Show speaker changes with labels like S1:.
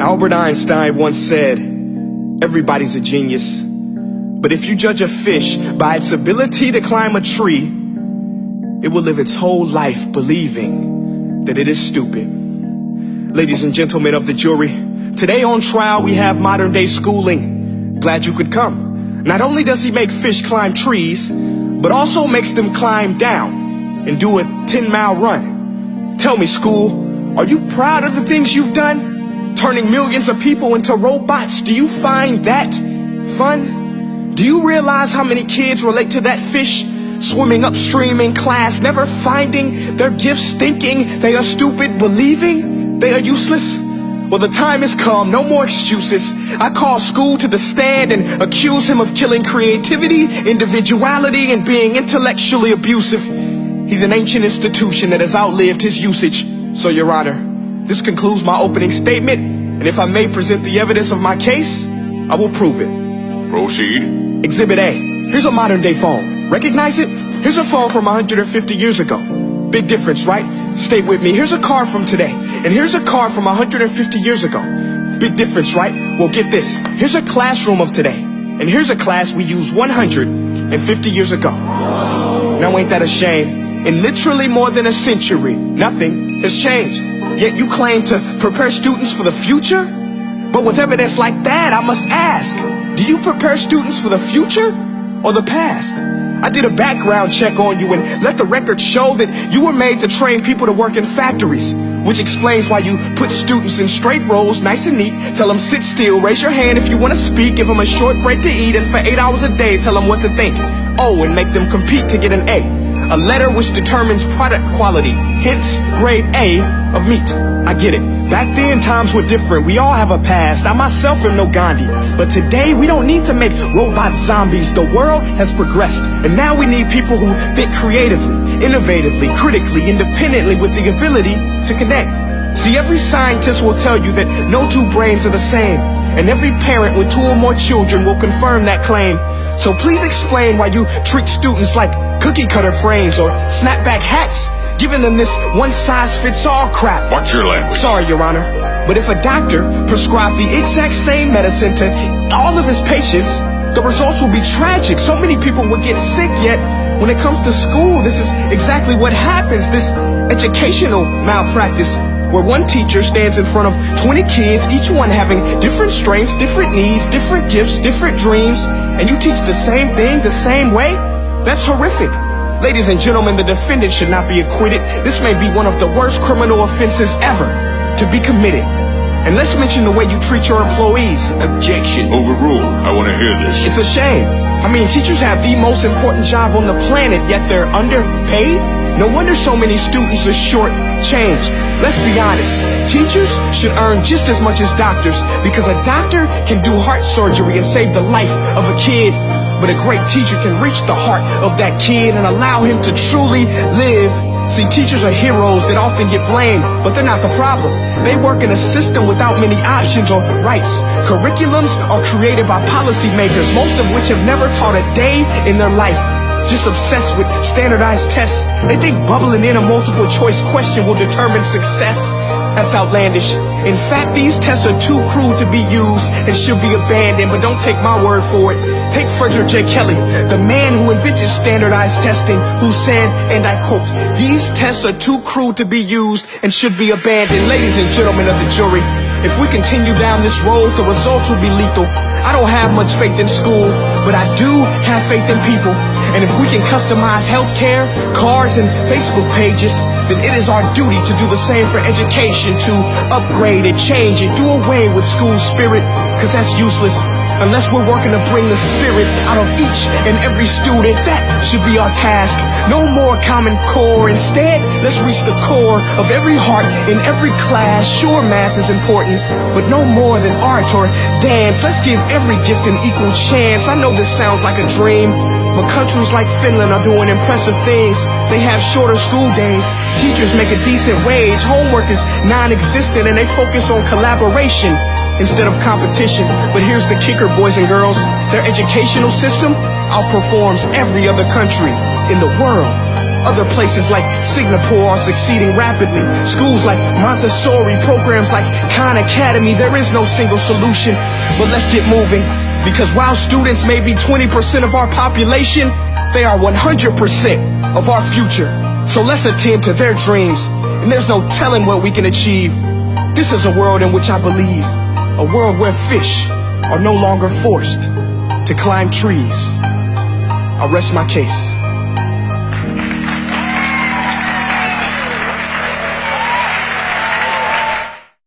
S1: Albert Einstein once said, everybody's a genius, but if you judge a fish by its ability to climb a tree, it will live its whole life believing that it is stupid. Ladies and gentlemen of the jury, today on trial we have modern day schooling. Glad you could come. Not only does he make fish climb trees, but also makes them climb down and do a 10-mile run. Tell me, school, are you proud of the things you've done? Turning millions of people into robots, do you find that fun? Do you realize how many kids relate to that fish swimming upstream in class, never finding their gifts, thinking they are stupid, believing they are useless? Well, the time has come, no more excuses. I call school to the stand and accuse him of killing creativity, individuality, and being intellectually abusive. He's an ancient institution that has outlived his usage. So, Your Honor, this concludes my opening statement, and if I may present the evidence of my case, I will prove it.
S2: Proceed.
S1: Exhibit A. Here's a modern day phone. Recognize it? Here's a phone from 150 years ago. Big difference, right? Stay with me. Here's a car from today, and here's a car from 150 years ago. Big difference, right? Well, get this. Here's a classroom of today, and here's a class we used 150 years ago. Now ain't that a shame? In literally more than a century, nothing has changed. Yet you claim to prepare students for the future? But with evidence like that, I must ask, do you prepare students for the future or the past? I did a background check on you and let the record show that you were made to train people to work in factories, which explains why you put students in straight rows, nice and neat, tell them sit still, raise your hand if you want to speak, give them a short break to eat, and for 8 hours a day tell them what to think. Oh, and make them compete to get an A letter which determines product quality, hence grade A of meat. I get it. Back then, times were different. We all have a past. I myself am no Gandhi. But today, we don't need to make robot zombies. The world has progressed. And now we need people who think creatively, innovatively, critically, independently, with the ability to connect. See, every scientist will tell you that no two brains are the same. And every parent with 2 or more children will confirm that claim. So please explain why you treat students like cookie cutter frames or snapback hats, giving them this one-size-fits-all crap.
S2: Watch your language.
S1: Sorry, Your Honor, but if a doctor prescribed the exact same medicine to all of his patients, the results will be tragic. So many people will get sick, yet when it comes to school, this is exactly what happens. This educational malpractice, where one teacher stands in front of 20 kids, each one having different strengths, different needs, different gifts, different dreams, and you teach the same thing the same way? That's horrific. Ladies and gentlemen, the defendant should not be acquitted. This may be one of the worst criminal offenses ever to be committed. And let's mention the way you treat your employees.
S2: Objection. Overruled. I want to hear this.
S1: It's a shame. I mean, teachers have the most important job on the planet, yet they're underpaid? No wonder so many students are short-changed. Let's be honest. Teachers should earn just as much as doctors, because a doctor can do heart surgery and save the life of a kid. But a great teacher can reach the heart of that kid and allow him to truly live. See, teachers are heroes that often get blamed, but they're not the problem. They work in a system without many options or rights. Curriculums are created by policymakers, most of which have never taught a day in their life. Just obsessed with standardized tests. They think bubbling in a multiple choice question will determine success. That's outlandish. In fact, these tests are too crude to be used and should be abandoned, but don't take my word for it. Take Frederick J. Kelly, the man who invented standardized testing, who said, and I quote, "These tests are too crude to be used and should be abandoned." Ladies and gentlemen of the jury, if we continue down this road, the results will be lethal. I don't have much faith in school, but I do have faith in people. And if we can customize healthcare, cars, and Facebook pages, then it is our duty to do the same for education, to upgrade and change and do away with school spirit, because that's useless. Unless we're working to bring the spirit out of each and every student, that should be our task. No more Common Core. Instead, let's reach the core of every heart in every class. Sure, math is important, but no more than art or dance. Let's give every gift an equal chance. I know this sounds like a dream, but countries like Finland are doing impressive things. They have shorter school days. Teachers make a decent wage. Homework is non-existent, and they focus on collaboration instead of competition. But here's the kicker, boys and girls. Their educational system outperforms every other country in the world. Other places like Singapore are succeeding rapidly. Schools like Montessori, programs like Khan Academy. There is no single solution, but let's get moving. Because while students may be 20% of our population, they are 100% of our future. So let's attend to their dreams, and there's no telling what we can achieve. This is a world in which I believe, a world where fish are no longer forced to climb trees. I rest my case.